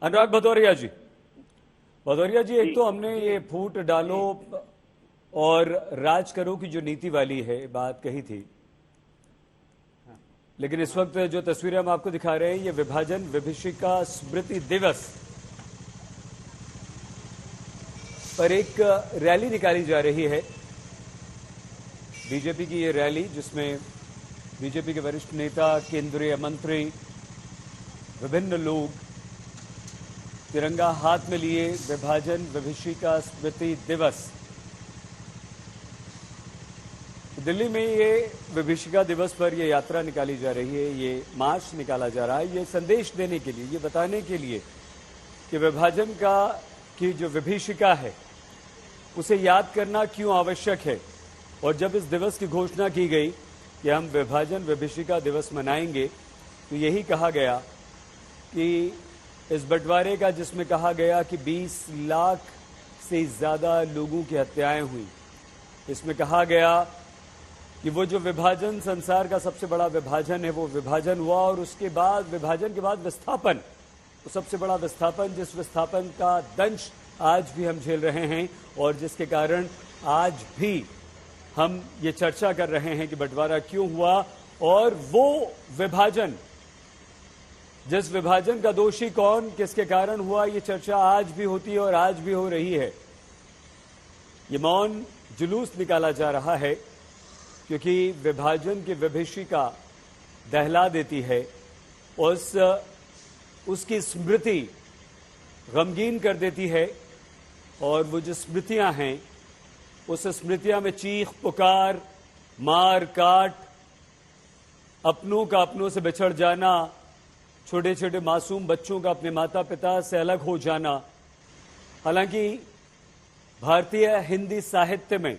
अनुराग भदौरिया जी, एक तो हमने ये फूट डालो और राज करो की जो नीति वाली है बात कही थी, लेकिन इस वक्त जो तस्वीरें हम आपको दिखा रहे हैं ये विभाजन विभीषिका स्मृति दिवस पर एक रैली निकाली जा रही है। बीजेपी की ये रैली जिसमें बीजेपी के वरिष्ठ नेता, केंद्रीय मंत्री, विभिन्न लोग तिरंगा हाथ में लिए विभाजन विभीषिका स्मृति दिवस, दिल्ली में ये विभीषिका दिवस पर ये यात्रा निकाली जा रही है, ये मार्च निकाला जा रहा है, ये संदेश देने के लिए, ये बताने के लिए कि विभाजन की जो विभीषिका है उसे याद करना क्यों आवश्यक है। और जब इस दिवस की घोषणा की गई कि हम विभाजन विभीषिका दिवस मनाएंगे तो यही कहा गया कि इस बंटवारे का, जिसमें कहा गया कि 20 लाख से ज्यादा लोगों की हत्याएं हुई, इसमें कहा गया कि वो जो विभाजन, संसार का सबसे बड़ा विभाजन है, वो विभाजन हुआ और उसके बाद विभाजन के बाद विस्थापन, वो सबसे बड़ा विस्थापन, जिस विस्थापन का दंश आज भी हम झेल रहे हैं और जिसके कारण आज भी हम ये चर्चा कर रहे हैं कि बंटवारा क्यों हुआ। और वो विभाजन, जिस विभाजन का दोषी कौन, किसके कारण हुआ, ये चर्चा आज भी होती है और आज भी हो रही है। ये मौन जुलूस निकाला जा रहा है क्योंकि विभाजन की विभीषिका दहला देती है, उसकी स्मृति गमगीन कर देती है। और वो जो स्मृतियां हैं, उस स्मृतियां में चीख पुकार, मार काट, अपनों का अपनों से बिछड़ जाना, छोटे छोटे मासूम बच्चों का अपने माता पिता से अलग हो जाना। हालांकि भारतीय हिंदी साहित्य में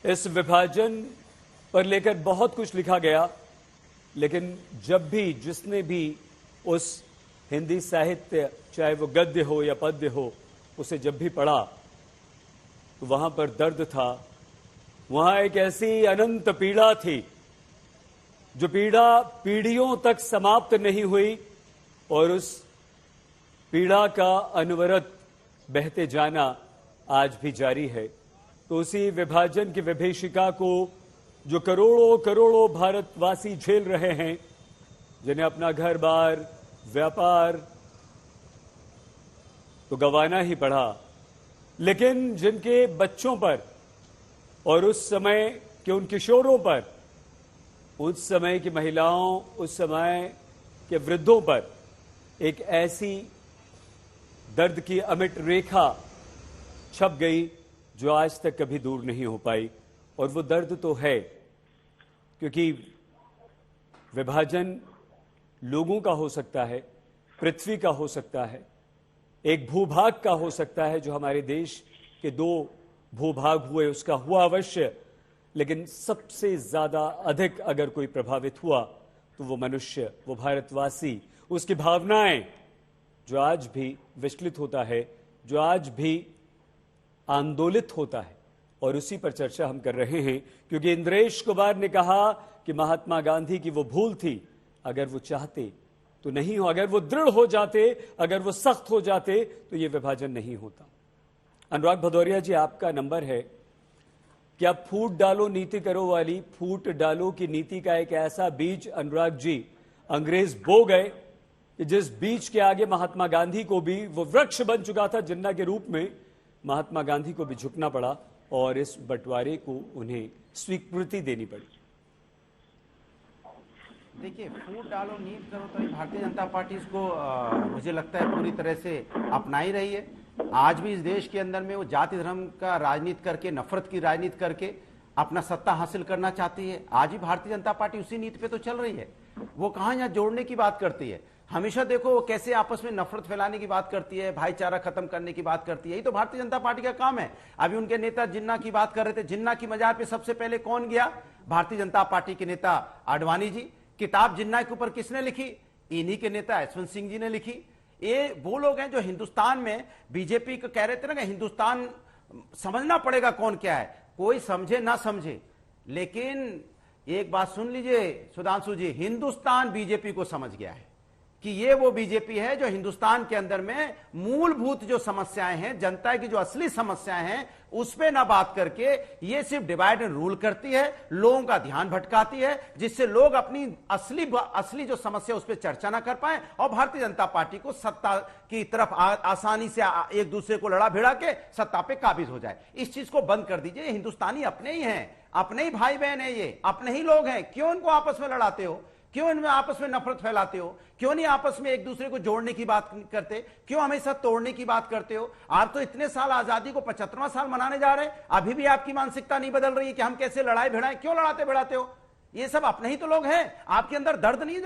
इस विभाजन पर लेकर बहुत कुछ लिखा गया, लेकिन जब भी जिसने भी उस हिंदी साहित्य, चाहे वो गद्य हो या पद्य हो, उसे जब भी पढ़ा तो वहां पर दर्द था, वहां एक ऐसी अनंत पीड़ा थी जो पीड़ा पीढ़ियों तक समाप्त नहीं हुई और उस पीड़ा का अनवरत बहते जाना आज भी जारी है। तो उसी विभाजन की विभीषिका को जो करोड़ों करोड़ों भारतवासी झेल रहे हैं, जिन्हें अपना घर बार, व्यापार तो गंवाना ही पड़ा, लेकिन जिनके बच्चों पर और उस समय के उन किशोरों पर, उस समय की महिलाओं, उस समय के वृद्धों पर एक ऐसी दर्द की अमिट रेखा छप गई जो आज तक कभी दूर नहीं हो पाई। और वो दर्द तो है क्योंकि विभाजन लोगों का हो सकता है, पृथ्वी का हो सकता है, एक भूभाग का हो सकता है, जो हमारे देश के 2 भूभाग हुए उसका हुआ अवश्य, लेकिन सबसे ज्यादा अधिक अगर कोई प्रभावित हुआ तो वो मनुष्य, वो भारतवासी, उसकी भावनाएं, जो आज भी विचलित होता है, जो आज भी आंदोलित होता है। और उसी पर चर्चा हम कर रहे हैं क्योंकि इंद्रेश कुमार ने कहा कि महात्मा गांधी की वो भूल थी, अगर वो चाहते तो नहीं हो, अगर वो दृढ़ हो जाते, अगर वो सख्त हो जाते तो ये विभाजन नहीं होता। अनुराग भदौरिया जी, आपका नंबर है कि आप फूट डालो नीति करो वाली फूट डालो की नीति का एक ऐसा बीज, अनुराग जी, अंग्रेज बो गए कि जिस बीज के आगे महात्मा गांधी को भी, वो वृक्ष बन चुका था जिन्ना के रूप में, महात्मा गांधी को भी झुकना पड़ा और इस बंटवारे को उन्हें स्वीकृति देनी पड़ी। देखिए, फूट डालो नीति करो तो भारतीय जनता पार्टी इसको मुझे लगता है पूरी तरह से अपना ही रही है। आज भी इस देश के अंदर में वो जाति धर्म का राजनीति करके, नफरत की राजनीति करके अपना सत्ता हासिल करना चाहती है। आज भी भारतीय जनता पार्टी उसी नीति पे तो चल रही है। वो कहाँ यहाँ जोड़ने की बात करती है, हमेशा देखो वो कैसे आपस में नफरत फैलाने की बात करती है, भाईचारा खत्म करने की बात करती है। यही तो भारतीय जनता पार्टी का काम है। अभी उनके नेता जिन्ना की बात कर रहे थे, जिन्ना की मजार पे सबसे पहले कौन गया? भारतीय जनता पार्टी के नेता आडवाणी जी। किताब जिन्ना के ऊपर किसने लिखी? इन्हीं के नेता यशवंत सिंह जी ने लिखी। ये वो लोग हैं जो हिंदुस्तान में बीजेपी को कह रहे थे ना कि हिंदुस्तान समझना पड़ेगा कौन क्या है, कोई समझे ना समझे, लेकिन एक बात सुन लीजिए सुधांशु जी, हिंदुस्तान बीजेपी को समझ गया है। कि ये वो बीजेपी है जो हिंदुस्तान के अंदर में मूलभूत जो समस्याएं हैं, जनता की जो असली समस्याएं हैं, उस पे ना बात करके ये सिर्फ डिवाइड एंड रूल करती है, लोगों का ध्यान भटकाती है, जिससे लोग अपनी असली जो समस्या उस पर चर्चा ना कर पाए और भारतीय जनता पार्टी को सत्ता की तरफ आसानी से एक दूसरे को लड़ा भिड़ा के सत्ता पे काबिज हो जाए। इस चीज को बंद कर दीजिए। हिंदुस्तानी अपने ही हैं, अपने ही भाई बहन है, ये अपने ही लोग हैं। क्यों इनको आपस में लड़ाते हो? क्यों इनमें आपस में नफरत फैलाते हो? क्यों नहीं आपस में एक दूसरे को जोड़ने की बात करते? क्यों हमेशा तोड़ने की बात करते हो? आप तो इतने साल आजादी को 75वां साल मनाने जा रहे हैं, अभी भी आपकी मानसिकता नहीं बदल रही है कि हम कैसे लड़ाई भिड़ाएं। क्यों लड़ाते भिड़ाते हो? ये सब अपने ही तो लोग हैं। आपके अंदर दर्द नहीं,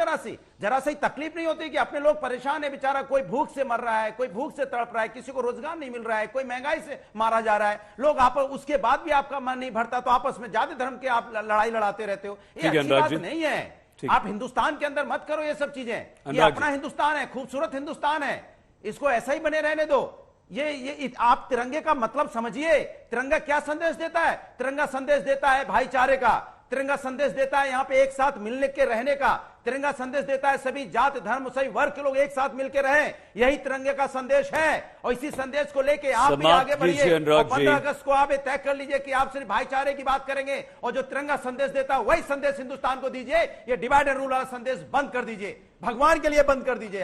जरा सी तकलीफ नहीं होती कि अपने लोग परेशान है, बेचारा कोई भूख से मर रहा है, कोई भूख से तड़प रहा है, किसी को रोजगार नहीं मिल रहा है, कोई महंगाई से मारा जा रहा है, लोग आपस, उसके बाद भी आपका मन नहीं भरता तो आपस में जाति धर्म के आप लड़ाई लड़ाते रहते हो। ये अच्छी बात नहीं है। आप हिंदुस्तान के अंदर मत करो ये सब चीजें। ये अपना हिंदुस्तान है, खूबसूरत हिंदुस्तान है, इसको ऐसा ही बने रहने दो। ये आप तिरंगे का मतलब समझिए। तिरंगा क्या संदेश देता है? तिरंगा संदेश देता है भाईचारे का, तिरंगा संदेश देता है यहाँ पे एक साथ मिलने के रहने का, तिरंगा संदेश देता है सभी जात धर्म सभी वर्ग के लोग एक साथ मिलकर रहें। यही तिरंगे का संदेश है और इसी संदेश को लेके आप भी आगे बढ़िए। 15 अगस्त को आप तय कर लीजिए कि आप सिर्फ भाईचारे की बात करेंगे और जो तिरंगा संदेश देता है वही संदेश हिंदुस्तान को दीजिए। ये डिवाइड एंड रूल वाला संदेश बंद कर दीजिए, भगवान के लिए बंद कर दीजिए।